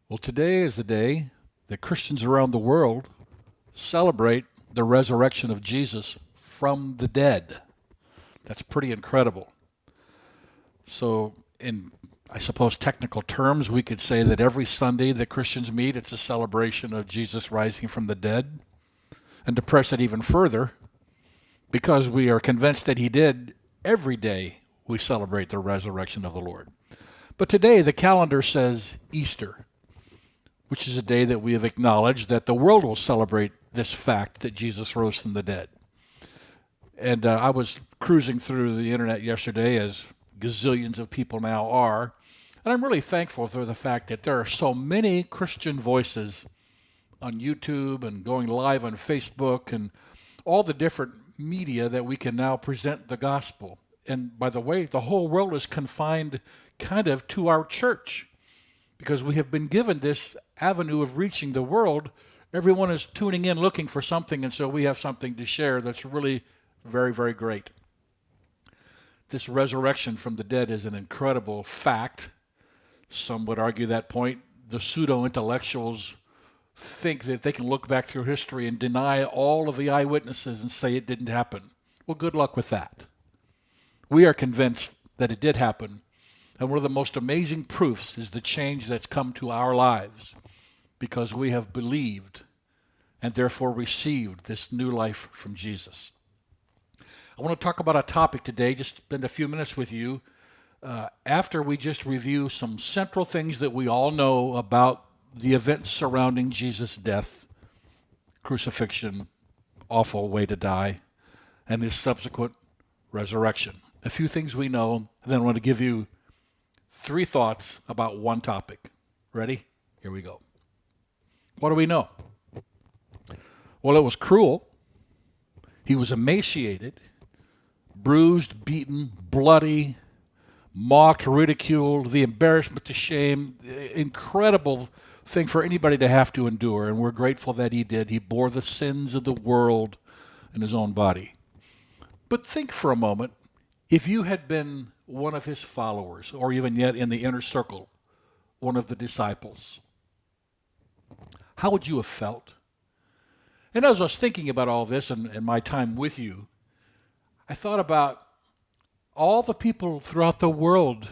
Well, today is the day that Christians around the world celebrate the resurrection of Jesus from the dead. That's pretty incredible. So, in I suppose technical terms, we could say that every Sunday that Christians meet, it's a celebration of Jesus rising from the dead. And to press it even further, because we are convinced that he did, every day we celebrate the resurrection of the Lord. But today the calendar says Easter, which is a day that we have acknowledged that the world will celebrate this fact that Jesus rose from the dead. And I was cruising through the internet yesterday, as gazillions of people now are, and I'm really thankful for the fact that there are so many Christian voices on YouTube and going live on Facebook and all the different media that we can now present the gospel. And by the way, the whole world is confined kind of to our church because we have been given this avenue of reaching the world. Everyone is tuning in looking for something, and so we have something to share that's really very, very great. This resurrection from the dead is an incredible fact. Some would argue that point. The pseudo-intellectuals think that they can look back through history and deny all of the eyewitnesses and say it didn't happen. Well, good luck with that. We are convinced that it did happen, and one of the most amazing proofs is the change that's come to our lives because we have believed and therefore received this new life from Jesus. I want to talk about a topic today, just spend a few minutes with you, after we just review some central things that we all know about the events surrounding Jesus' death, crucifixion, awful way to die, and his subsequent resurrection. A few things we know, and then I want to give you three thoughts about one topic. Ready? Here we go. What do we know? Well, it was cruel. He was emaciated, bruised, beaten, bloody, mocked, ridiculed, the embarrassment, the shame, incredible thing for anybody to have to endure, and we're grateful that he did. He bore the sins of the world in his own body. But think for a moment, if you had been one of his followers, or even yet in the inner circle, one of the disciples, how would you have felt? And as I was thinking about all this and my time with you, I thought about all the people throughout the world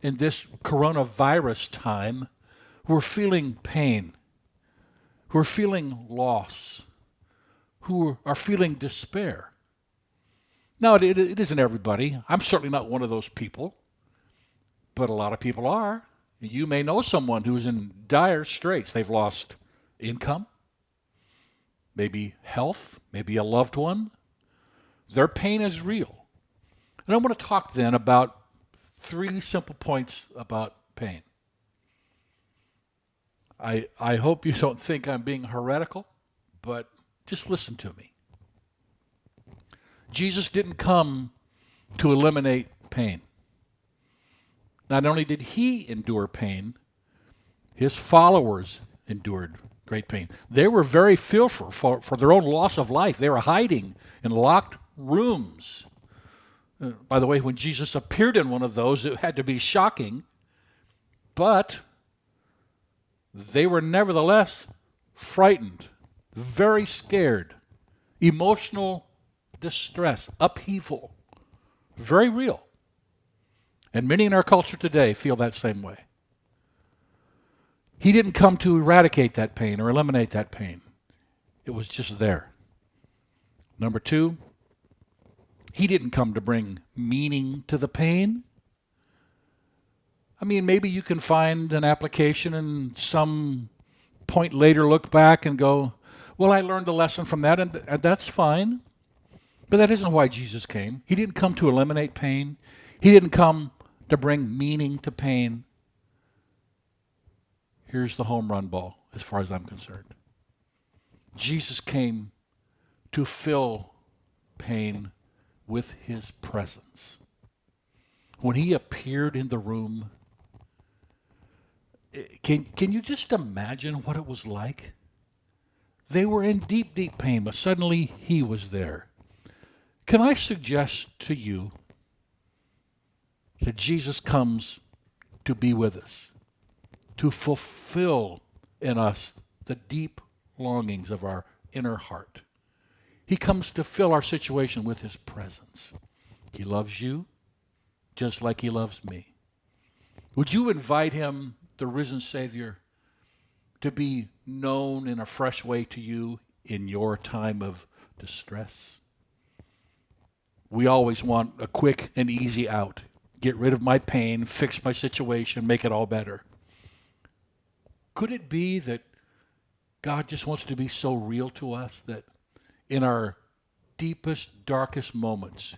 in this coronavirus time who are feeling pain, who are feeling loss, who are feeling despair. Now, it isn't everybody. I'm certainly not one of those people, but a lot of people are. You may know someone who's in dire straits. They've lost income, maybe health, maybe a loved one. Their pain is real. And I want to talk then about three simple points about pain. I hope you don't think I'm being heretical, but just listen to me. Jesus didn't come to eliminate pain. Not only did he endure pain, his followers endured great pain. They were very fearful for their own loss of life. They were hiding in locked rooms. By the way, when Jesus appeared in one of those, it had to be shocking, but they were nevertheless frightened, very scared, emotional distress, upheaval, very real. And many in our culture today feel that same way. He didn't come to eradicate that pain or eliminate that pain. It was just there. Number two, he didn't come to bring meaning to the pain. I mean, maybe you can find an application and some point later look back and go, well, I learned a lesson from that, and that's fine. But that isn't why Jesus came. He didn't come to eliminate pain. He didn't come to bring meaning to pain. Here's the home run ball, as far as I'm concerned. Jesus came to fill pain with his presence. When he appeared in the room, can you just imagine what it was like? They were in deep, deep pain, but suddenly he was there. Can I suggest to you that Jesus comes to be with us? to fulfill in us the deep longings of our inner heart. He comes to fill our situation with his presence. He loves you just like he loves me. Would you invite him, the risen Savior, to be known in a fresh way to you in your time of distress? We always want a quick and easy out. Get rid of my pain, fix my situation, make it all better. Could it be that God just wants to be so real to us that in our deepest, darkest moments,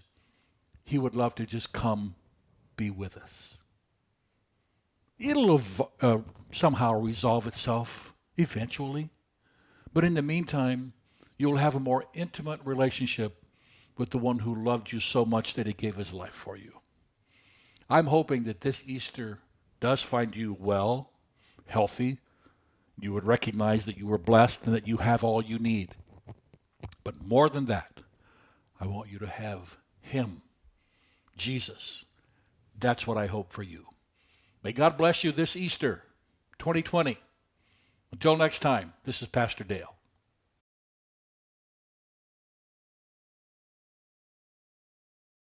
he would love to just come be with us? It'll somehow resolve itself eventually. But in the meantime, you'll have a more intimate relationship with the one who loved you so much that he gave his life for you. I'm hoping that this Easter does find you well, healthy. You would recognize that you were blessed and that you have all you need. But more than that, I want you to have him, Jesus. That's what I hope for you. May God bless you this Easter 2020. Until next time, this is Pastor Dale.